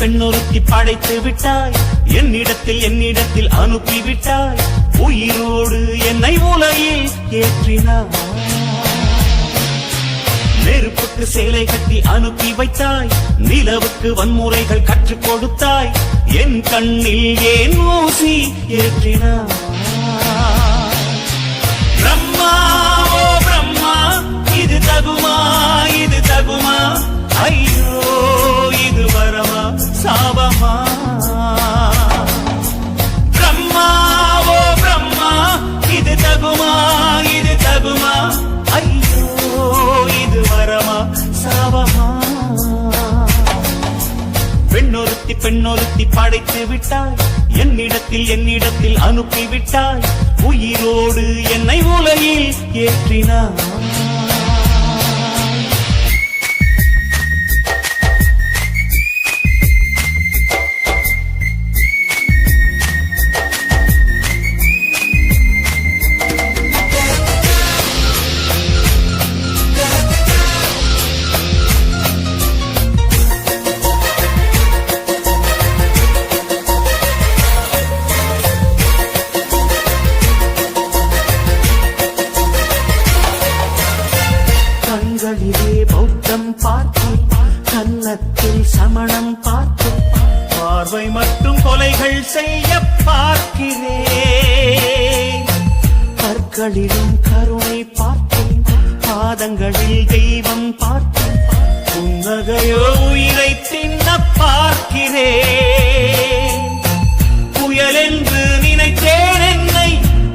பெண்ணொருத்தி படைத்து விட்டாய், என்னிடத்தில் அனுப்பிவிட்டாய், உயிரோடு என்னை உலகில் ஏற்றினாய். நெருப்புக்கு சேலை கட்டி அனுப்பி வைத்தாய், நிலவுக்கு வன்முறைகள் கற்றுக் கொடுத்தாய், என் கண்ணில் ஏன் ஊசி ஏற்றினாய். பிரம்மா ஓ பிரம்மா, இது தகுமா இது தகுமா, ஐயோ இது வரமா சாபமா. பிரம்மா ஓ பிரம்மா, இது தகுமா இது தகுமா, ஐயோ இது வரமா சாபமா. பெண்ணொருத்தி படைத்து விட்டாய், என்னிடத்தில் அனுப்பிவிட்டாய், உயிரோடு என்னை உலகில் ஏற்றினாய். கண்களிலே பௌத்தம் பார்த்தேன், கன்னத்தில் சமணம் பார்த்தேன், பார்வை மற்றும் கொலைகள் செய்ய பார்க்கிறேன். கற்களிலும் கருணை பார்த்தேன், பாதங்களில் தெய்வம் பார்த்தேன், புன்னகையோ உயிரை தின்ன பார்க்கிறேன். புயல் என்று நினைத்தேன் என்னை,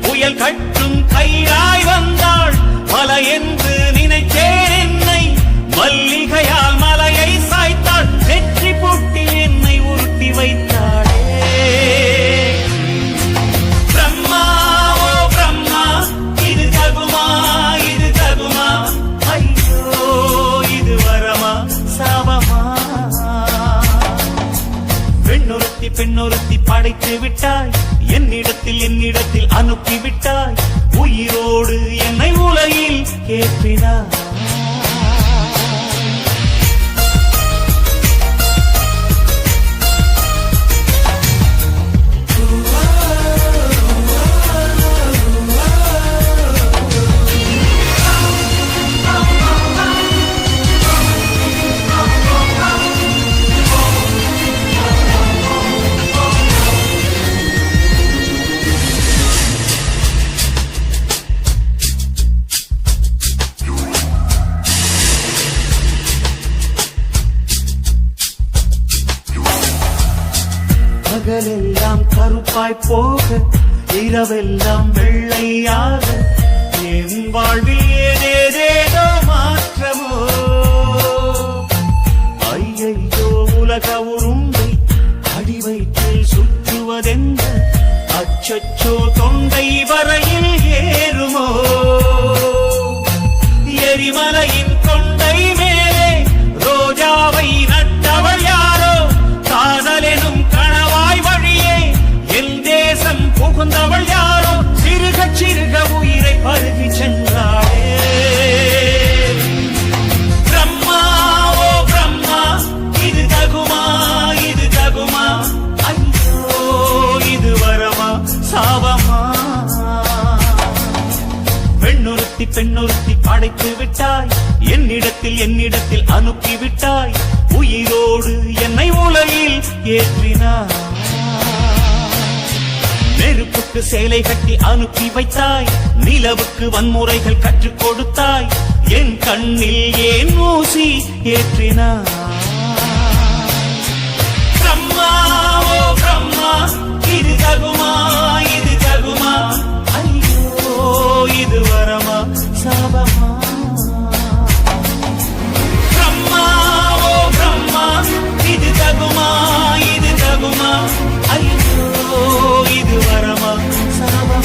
புயல் கட்டும் கயிறாய் வந்தாள், மலை என்று நினைத்தேன் என்னை, மல்லிகையால் மலையை சாய்த்தாள், வெற்றி போட்டி என்னை உருட்டி வைத்தாளே. பிரம்மா ஓ பிரம்மா, இது தகுமா இது தகுமா, ஐயோ இது வரமா சாபமா. பெண்ணொருத்தி படைத்து விட்டாய், என்னிடத்தில் அனுப்பிவிட்டாய், உயிரோடு என்னை உலகில் ஏற்றினாய். பகலெல்லாம் கருப்பாய் போக, இரவெல்லாம் வெள்ளையாக, என் வாழ்வில் ஏதேதேதோ மாற்றமோ. ஐயையோ உலக உருண்டை அடிவயிற்றில் சுற்றுவதென்ற, அச்சச்சோ தொண்டை வரையில் ஏறுமோ. எரிமலையின் கொண்டை மேலே ரோஜாவை நட்டவள் யாரோ, காதலெனும் புகுந்தவள் யாரோ, சிறுக சிறுக உயிரை பருகி சென்றாளே. பிரம்மா ஓ பிரம்மா, இது தகுமா இது தகுமா, ஐயோ இது வரமா சாபமா. பெண்ணொருத்தி படைத்து விட்டாய், என்னிடத்தில் அனுப்பிவிட்டாய், உயிரோடு என்னை உலகில் ஏற்றினாய். நெருப்புக்கு சேலை கட்டி அனுப்பி வைத்தாய், நிலவுக்கு வன்முறைகள் கற்றுக் கொடுத்தாய், என் கண்ணில் ஏன் ஊசி ஏற்றினாய். பிரம்மா ஓ பிரம்மா, இது தகுமா இது தகுமா, ஐயோ இது வரமா சாபமா. பிரம்மா ஓ பிரம்மா, இது தகுமா இது தகுமா, ஐயோ இது வரமா சாபமா.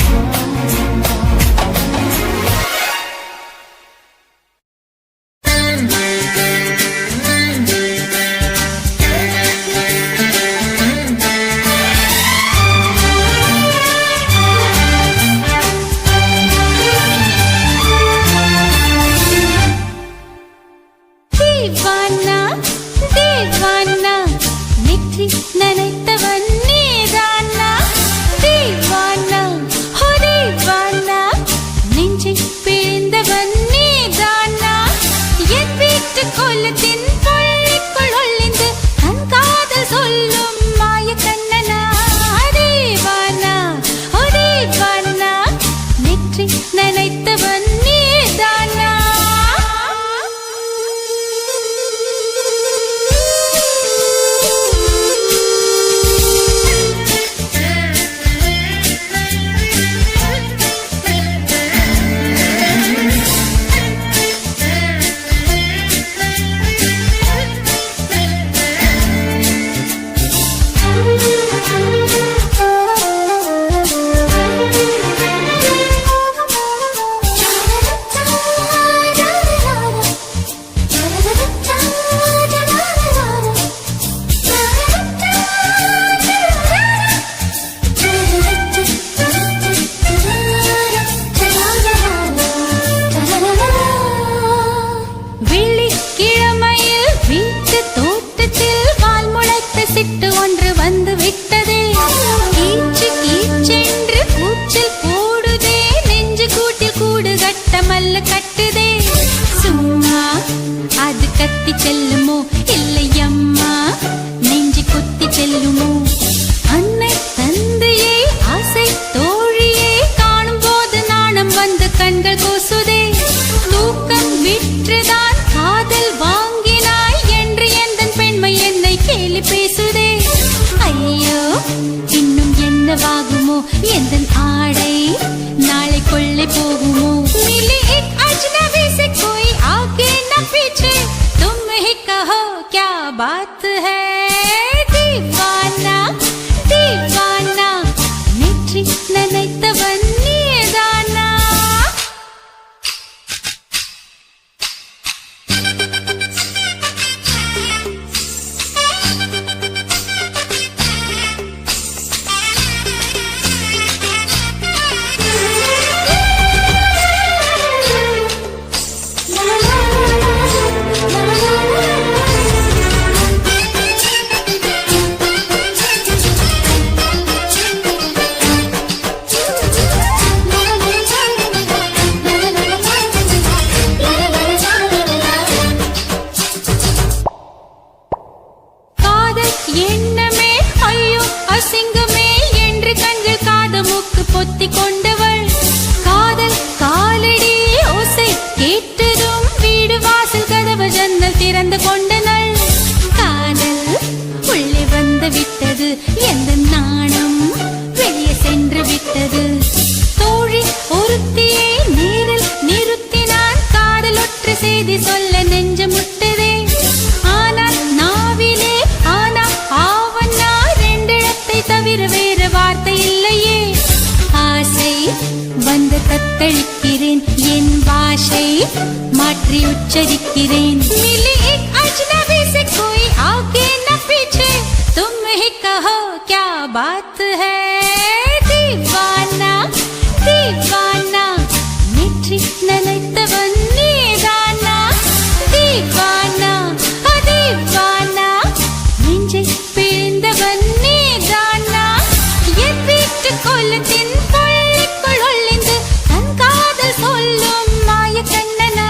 கொத்தி செல்லுமோ இல்லை அம்மா நெஞ்சு கொத்தி செல்லுமோ அன்னை தந்தையே ஆசை தோழியே காணும் போது நாணம் வந்து கண்கள் கூசுதே தூக்கம் விற்றுதான் காதல் வாங்கினாய் என்று எந்தன் பெண்மை என்னை கேலி பேசுதே ஐயோ இன்னும் என்னவாகுமோ எந்தன் ஆடை நாளை கொள்ளை போகுமோ मिली एक अजनबी से कोई आगे न पीछे तुम ही कहो क्या बात है दीवाना दीवाना नेற்றி நினைத்தவன் நீதானா எண்ணமே ஐயோ அசிங்கமே என்று கண்கள் காதமுக்கு பொத்தி கொண்டவள் காதல் காலடி ஓசை கேட்டதும் வீடு வாசல் கதவு ஜன்னல் திறந்து கொண்டனள் காதல் உள்ளே வந்து விட்டது எந்த நாணம் வெளியே சென்று விட்டது தோழி ஒருத்தியை நேரில் நிறுத்தினான் காதல் ஒற்றை செய்தி சொல்ல நெஞ்சு முட்டதே ஆனால் நாவிலே ஆவண்ணா ரெண்டிடத்தை தவிர வேறு வார்த்தை இல்லையே ஆசை வந்து தத்தளிக்கிறேன் என் பாஷை மாற்றி உச்சரிக்கிறேன் मिली एक अजनबी से कोई आगे न पीछे तुम ही कहो क्या बात है दीवाना दीवाना नेற்றி நினைத்தவன் நீதானா दीवाना दीवाना நெஞ்சை பிழிந்தவன் நீதானா என் வீட்டு கோலத்தின் கொள்ளைக்குள் ஒளிந்து தன் காதல் சொல்லும் மாய கண்ணனா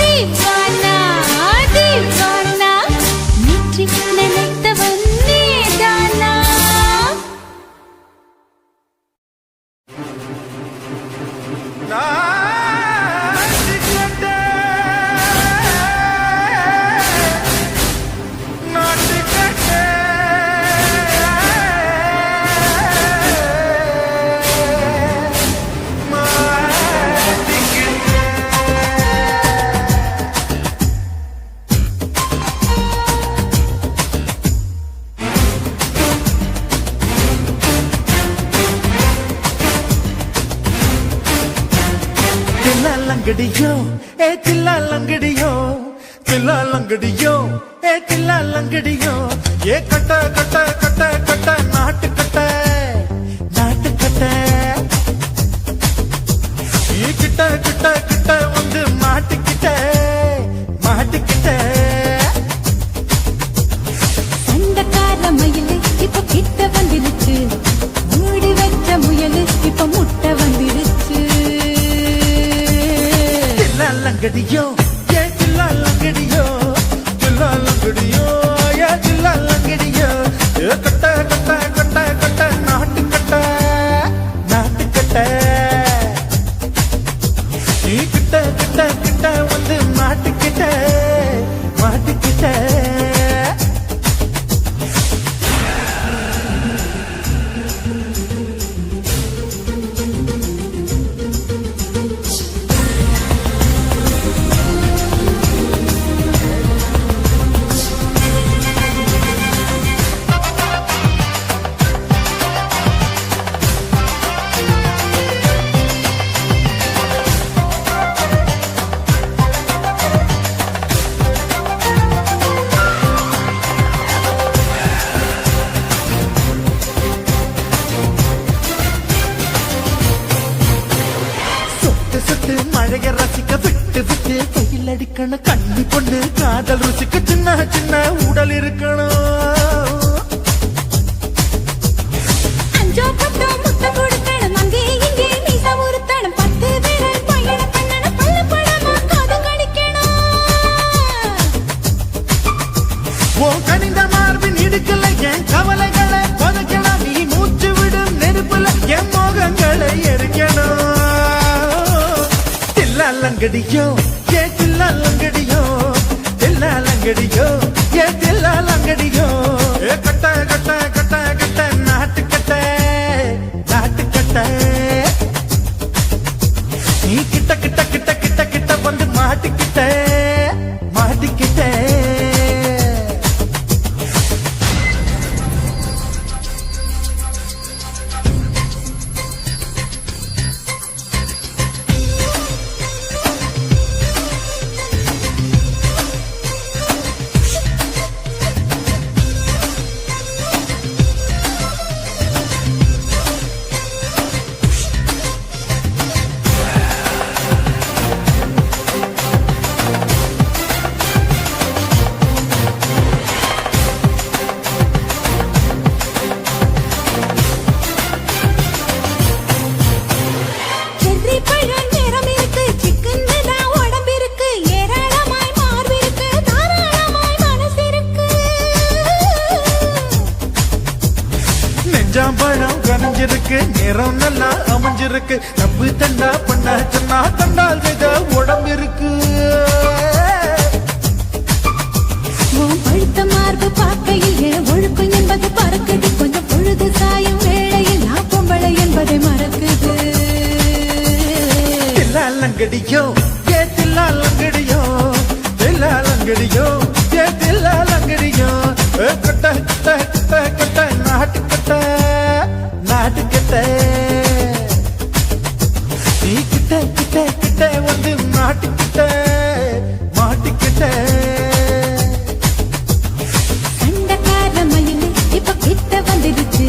தீவானா தீவானா நெற்றி நினைத்தவன் நீதானா லங்கடியோ ஏ தில்லா லங்கடியோ தில்லா லங்கடியோ ஏ தில்லா லங்கடியோ ஏ கட்ட கட்ட கட்ட கட்ட நாட்டு கட்ட நாட்டு கட்ட நீ கிட்ட கிட்ட கிட்ட வந்து மாட்டிக்கிட்ட மாட்டிக்கிட்ட சண்டக்கார மயிலு இப்ப கிட்ட வந்துடுச்சு மூடி வச்ச முயலு இப்ப முட்டை வந்துடுச்சு லங்கடியோ ஏ தில்லா லங்கடியோ தில்லா லங்கடியோ ஏ தில்லா லங்கடியோ ஏ கட்ட கட்ட கட்ட கட்ட நாட்டு கட்ட நாட்டு கட்ட நீ கிட்ட கிட்ட கிட்ட வந்து மாட்டிக்கிட்ட மாட்டிக்கிட்ட மழைய ரசிக்க விட்டு விட்டு கையில் அடிக்கணும் கண்ணி பொண்ணு காதல் ருசிக்க சின்ன சின்ன உடல் இருக்கணும் தில்லாலங்கடியோ ஏ தில்லாலங்கடியோ தில்லாலங்கடியோ ஏ தில்லாலங்கடியோ ஏ கட்ட கட்ட கட்ட கட்ட நாட்டு கட்ட நாட்டு கட்ட நீ கிட்ட கிட்ட கிட்ட கிட்ட கிட்ட வந்து மாட்டிக்கிட்ட மாட்டிக்கிட்ட செர்ரி பழம் நிறம் இருக்கு, சிக்கன்னு தான் உடம்பிருக்கு, ஏராளமாய் மார்பிருக்கு, தாராளமாய் மனசிருக்கு. நெஞ்சாம்பழம் கனிஞ்சிருக்கு நிறம் நல்லா அமைஞ்சிருக்கு தப்பு தண்டா பண்ண சொன்னா தண்டால் செய்த உடம்பு இருக்கு உன் பழுத்த மார்பு பார்க்கையில் என் ஒழுக்கம் என்பது பறக்குது, கொஞ்சம் பொழுது சாயும் வேளையில் நான் பொம்பளை என்பதை மறக்குது. தில்லாலங்கடியோ ஏ தில்லாலங்கடியோ தில்லாலங்கடியோ ஏ தில்லாலங்கடியோ கட்ட கட்ட கட்ட கட்ட நாட்டு கட்ட நாட்டு கட்ட நீ கிட்ட கிட்ட கிட்ட வந்து மாட்டிக்கிட்ட மாட்டிக்கிட்ட சண்டைக்கார மயிலு இப்ப கிட்ட வந்துடுச்சு,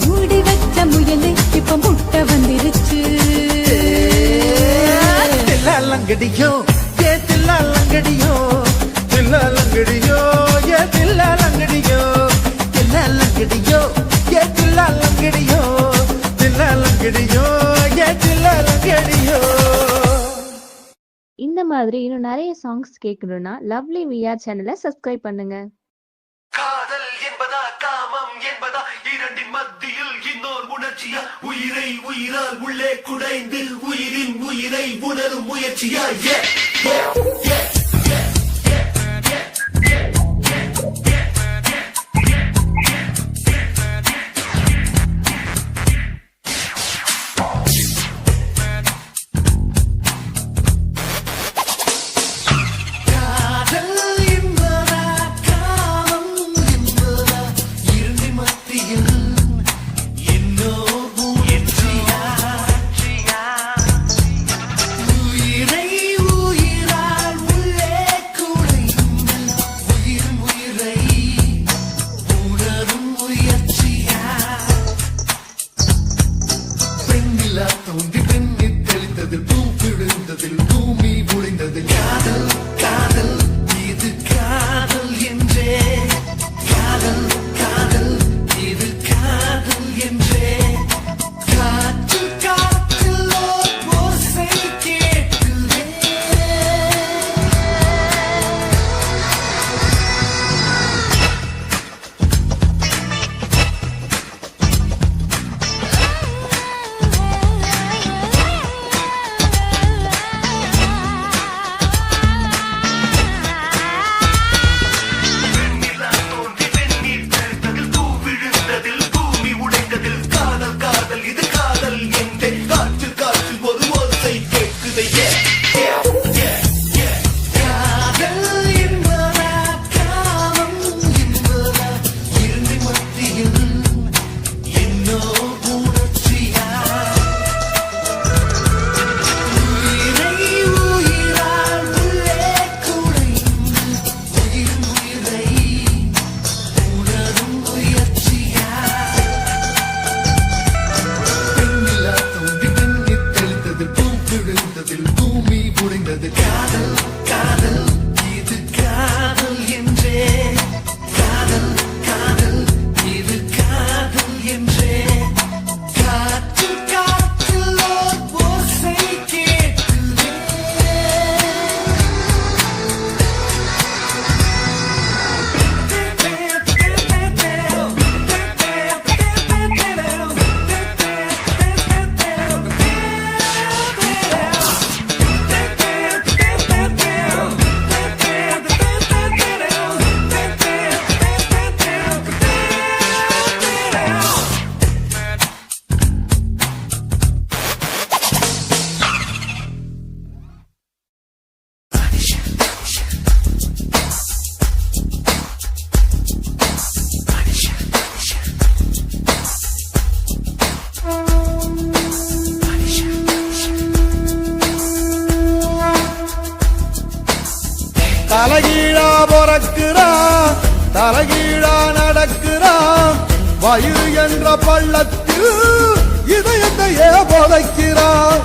மூடி வச்ச முயலு இப்ப முட்டை வந்துடுச்சு. தில்லாலங்கடியோ ஏ தில்லாலங்கடியோ தில்லாலங்கடியோ ஏ தில்லாலங்கடியோ தில்லாலங்கடியோ ஏ தில்லாலங்கடியோ தில்லாலங்கடியோ ஏ தில்லாலங்கடியோ இந்த மாதிரி இன்னும் நிறைய சாங்ஸ் கேட்கணும்னா லவ்லி விஆர் சேனலை சப்ஸ்கிரைப் பண்ணுங்க. காதல் என்பதா காமம் என்பதா இரண்டின் மத்தியில் இன்னொரு உணர்ச்சியா உயிரை உயிரால் உள்ளே குடைந்து உயிரின் உயிரை உணரும் முயற்சியா காதல் என்பதா காமம் என்பதா இரண்டின் மத்தியில் இன்னொரு முயற்சியா உயிரை உயிரால் பொறக்கிறான் தலைகீழா நடக்கிறான் வயிறு என்ற பள்ளத்தில் இதயத்தையே புதைக்கிறான்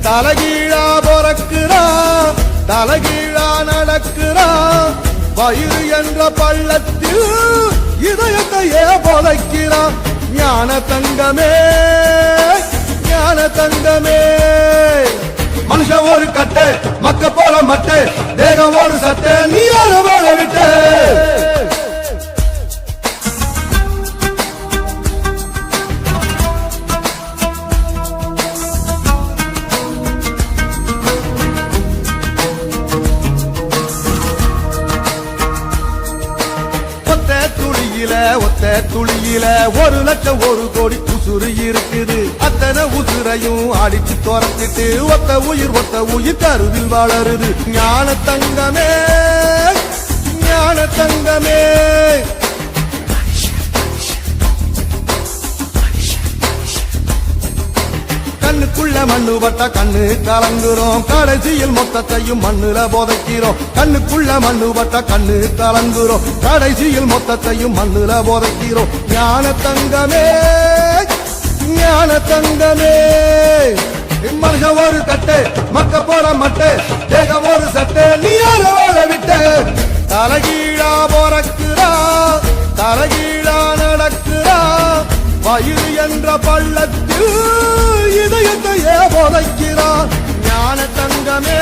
தலைகீழா பொறக்கிறான் தலைகீழா நடக்கிறான் வயிறு என்ற பள்ளத்தில் இதயத்தையே புதைக்கிறான் ஞான தங்கமே ஞான தங்கமே மனுஷன் ஒரு கட்டு மக்க போல மட்டு தேகம் ஒரு சட்டு நீ ஒரு வாழ விட்டு ஒத்த துளியில 1 லட்சம் 1 கோடி உசுறு இருக்குது அத்தனை உசுரையும் அடிச்சு துரத்திட்டு ஒத்த உயிர் கருவில் வளருது ஞான தங்கமே ஞான தங்கமே கண்ணுக்குள்ள மண்ணு பட்ட கண்ணு கலங்குறோம் கடைசியில் மொத்தத்தையும் மண்ணுல போதைக்கிறோம் கண்ணுக்குள்ள மண்ணு பட்ட கண்ணு கலங்குறோம் கடைசியில் மொத்தத்தையும் மண்ணுல போதைக்கிறோம் ஞான தங்கமே ஞான தங்கமே மனுஷன் ஒரு கட்டு மக்க போற மட்டு தேகம் ஒரு சட்டு நீ வாழ விட்டு தலைகீழா பொறக்கிறா தலைகீழா நடக்கிறா வயிறு என்ற பள்ளத்தில் இதயத்தையே புதைக்கிறான் ஞான தங்கமே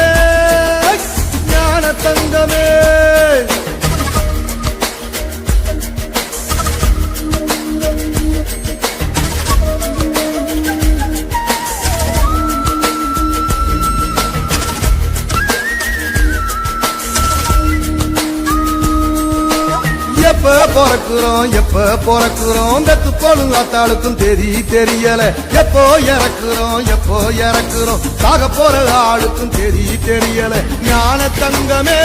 ஞான தங்கமே எப்ப பொறக்குறோம் வெத்து போலும் ஆத்தாளுக்கும் தெரியல எப்போ இறக்குறோம் சாக போற ஆளுக்கும் தெரியல ஞான தங்கமே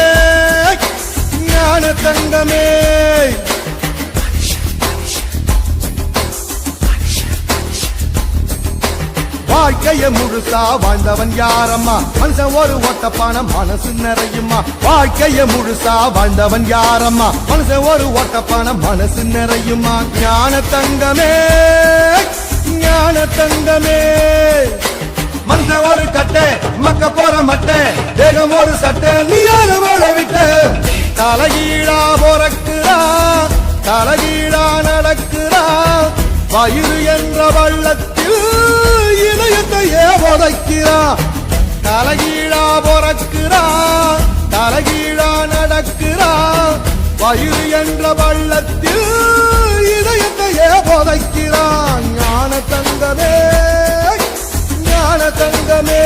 ஞான தங்கமே வாழ்க்கைய முழுசா வாழ்ந்தவன் யாரம்மா மனுஷன் ஒரு ஓட்டப்பான மனசு நிறையுமா வாழ்க்கைய முழுசா வாழ்ந்தவன் யாரம்மா மனுஷன் ஒரு ஓட்டப்பான மனசு நிறையுமா ஞான தங்கமே ஞான தங்கமே மனுஷன் ஒரு கட்டை மக்க போற மட்டை தேகம் ஒரு சட்டை நீ வாழ விட்டு தலைகீழா பொறக்கிறா தலைகீழா நடக்கிறா வயிறு என்ற வள்ளத்தில் இதயத்தையே புதைக்கிறா தலைகீழா பொறக்கிறா தலைகீழா நடக்கிறா வயிறு என்ற வள்ளத்தில் இதயத்தையே புதைக்கிறா ஞான தங்கமே ஞான தங்கமே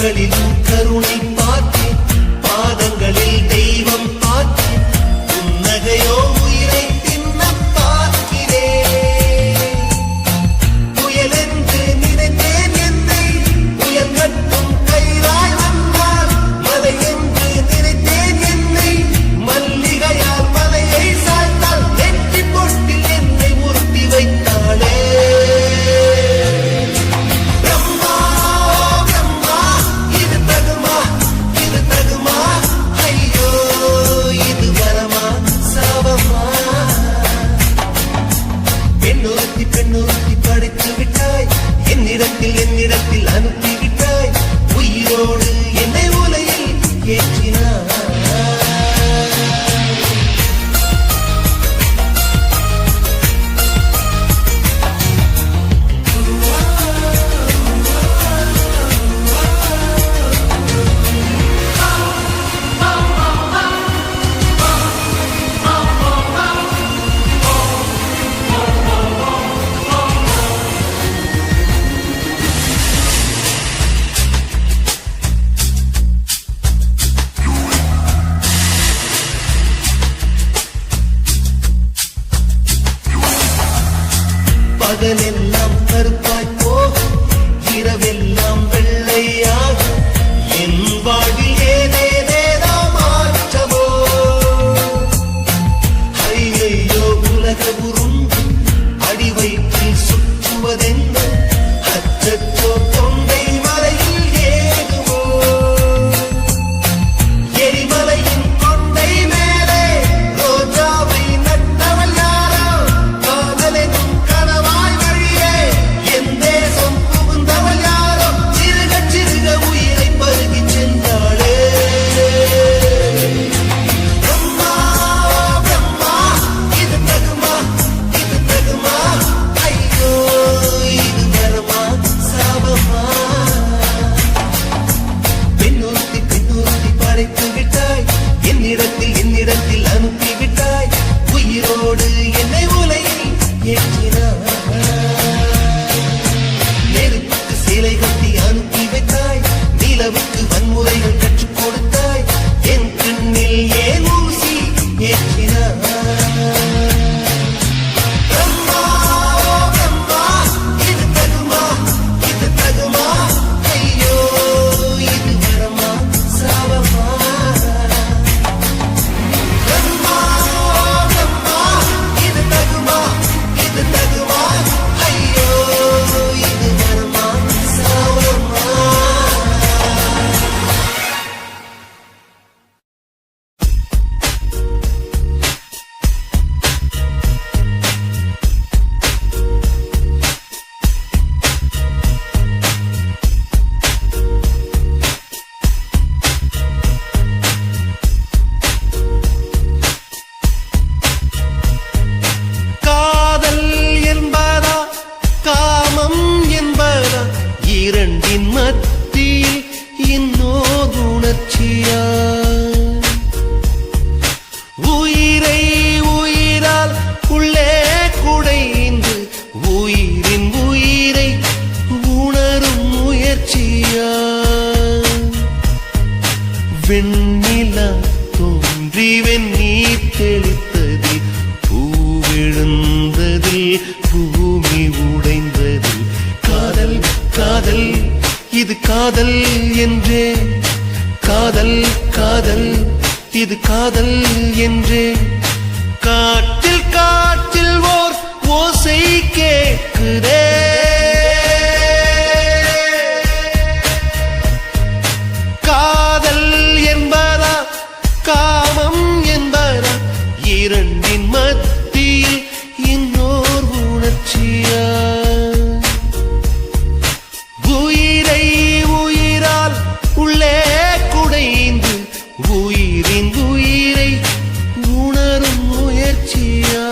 கண்களிலும் கருணை பார்த்தேன், பாதங்களில் தெய்வம் பார்த்தேன், புன்னகையோ உயிரை தின்ன பார்க்கிறேன். புயலென்று நினைத்தேன் என்னை உயர்கட்டும் கயிறாய் வந்தால், மலை என்று நினைத்தேன் என்னை மல்லிகையால் மலையை சாய்த்தால், நெற்றி பொட்டில் என்னை உறுத்தி வைத்தாளே. பிரம்மா பிரம்மா இது தகுமா, இது தகுமா, ஐயோ இது வரமா சாபமா. பெண்ணுறுத்தி பெண்ணுறுத்தி படைத்து விட்டாய், என்னிடத்தில் அனுப்பி விட்டாய், உயிரோடு என்னை உலையில் ஏற்றினாய். பகலெல்லாம் கருப்பாய் போகும், இரவெல்லாம் வெள்ளையாகும், என் வாழ்வில் ஏதேதேதோ மாற்றமோ. ஐயையோ உலக உருண்டு அடி வயிற்றில் சுற்றுவதென்ன, அச்சச்சோ தொண்டை மலையில் ஏகுமோ. எரிமலையின் கொண்டை மேலே ரோஜாவை நட்டவள் யாரோ, காதலெனும் கனவாய் வழியே என் தேசம் புகுந்தவள் யாரோ, சிறுக சிறுக உயிரை பருகிச் சென்றாளே. பிரம்மா பிரம்மா இது தகுமா, இது தகுமா, ஐயோ இது வரமா சாபமா. பெண்ணுறுத்தி பெண்ணுறுத்தி படைத்து விட்டாய், என்னிடத்தில் அனுப்பி விட்டாய், உயிரோடு என்னை உலையில் ஏற்றினாய். நெருப்புக்கு சிலை கட்டி அனுப்பி வைத்தாய், நிலவுக்கு வன்முறைகள் கற்றுக் கொடுத்தாய், என் கண்ணில் ஏன் ஊசி ஏற்றினாய். பிரம்மா பிரம்மா இது தகுமா, இது தகுமா, ஐயோ இது வரமா சாபமா. பிரம்மா பிரம்மா இது தகுமா, இது தகுமா, ஐயோ இது வரமா சாபமா. காதல் என்பதா காமம் என்பதா, இரண்டின் மத்தியில் இன்னோர் உணர்ச்சியா. உயிரை உயிரால் உள்ளே குடைந்து, உயிரின் உயிரை உணரும் முயற்சியா. வெண்ணிலா தோன்றி வெந்நீர் தெளித்ததில், பூவிழுந்ததில் பூமி உடைந்ததில், காதல் காதல் இது காதல் என்றே, காதல் காதல் இது காதல் என்றே. காற்றில் காற்றில் ஓர் ஓசை கேட்குதே, காதல் என்பதா காமம் என்பதா, இரண்டின் மத்தியில் இன்னோர் உணர்ச்சியா. உயிரை உயிரால் உள்ளே குடைந்து, உயிரின் உயிரை உணரும் முயற்சியா.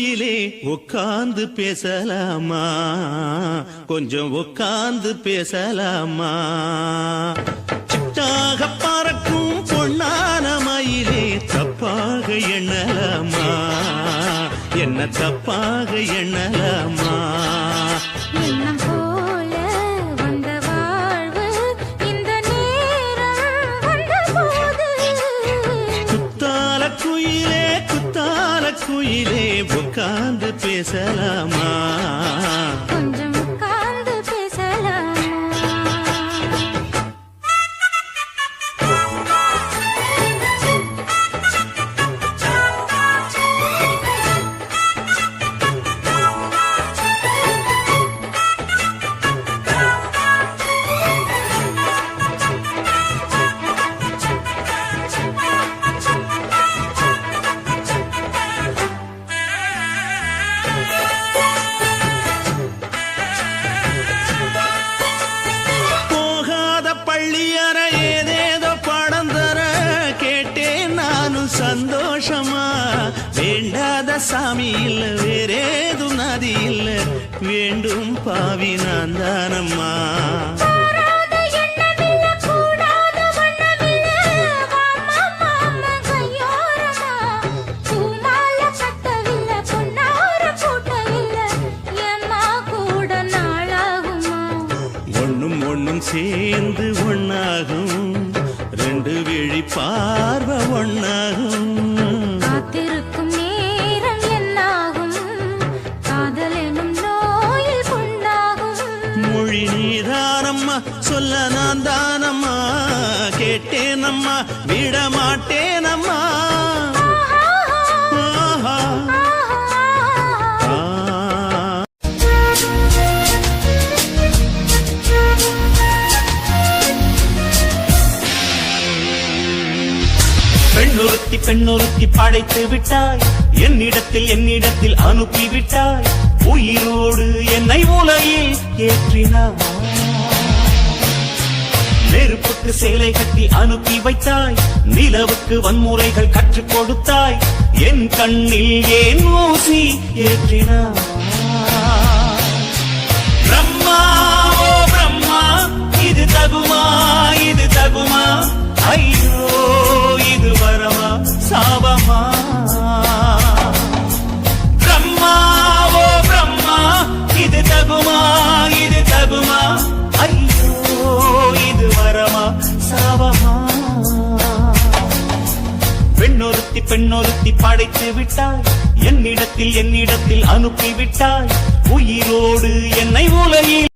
குயிலே உட்கார்ந்து பேசலாமா, கொஞ்சம் உட்கார்ந்து பேசலாமா. சிட்டாக பறக்கும் பொன்னான மயிலே தப்பாக எண்ணலாமா, என்ன தப்பாக எண்ணலாமா. எண்ணம் போல வந்த வாழ்வு இந்த நேரம் வந்தபோது குத்தால குயிலே குத்தால குயிலே உட்கார்ந்து பேசலாமா, கொஞ்சம் உட்கார்ந்து பேசலாமா. போகாத பள்ளியற ஏதேதோ படம் தர கேட்டேன் நானும் சந்தோஷமா. வேண்டாத சாமி இல்ல வேறேதும் நதி இல்ல, வேண்டும் பாவி நான் தானம்மா. கூடாத எண்ணமில்ல கூடாத வண்ணமில்ல வாமா மாமா கையோரமா. பூமால கட்டவில்லை பொன்னார கூட்டவில்லை ஏம்மா கூட நாளாகுமா. ஒண்ணும் ஒண்ணும் சேர்ந்து ஒண்ணாகும், ரெண்டு விழி பார்வை ஒண்ணாகும். காத்திருக்கும் நேரம் என்னாகும், காதல் எனும் நோயில் புண்ணாகும். மொழி நீதானம்மா, சொல்ல நான் தானம்மா. கேட்டேனம்மா, விட மாட்டேனம்மா. ஆஹா. ஆ. பெண்ணொருத்தி பெண்ணொருத்தி படைத்து விட்டாய், என்னிடத்தில் அனுப்பி விட்டாய். உயிரோடு என்னை உலகில் ஏற்றினாய். நெருப்புக்கு சேலை கட்டி அனுப்பி வைத்தாய், நிலவுக்கு வன்முறைகள் கற்றுக் கொடுத்தாய். என் கண்ணில் ஏன் ஊசி ஏற்றினாய். பிரம்மா ஓ பிரம்மா, இது தகுமா இது தகுமா. ஐயோ இது வரமா சாபமா. பிரம்மா ஓ பிரம்மா, இது தகுமா இது தகுமா. ஐயோ இது வரமா சாபமா. பெண்ணொருத்தி படைத்து விட்டாய், என்னிடத்தில் அனுப்பி விட்டாய். உயிரோடு என்னை உலகில்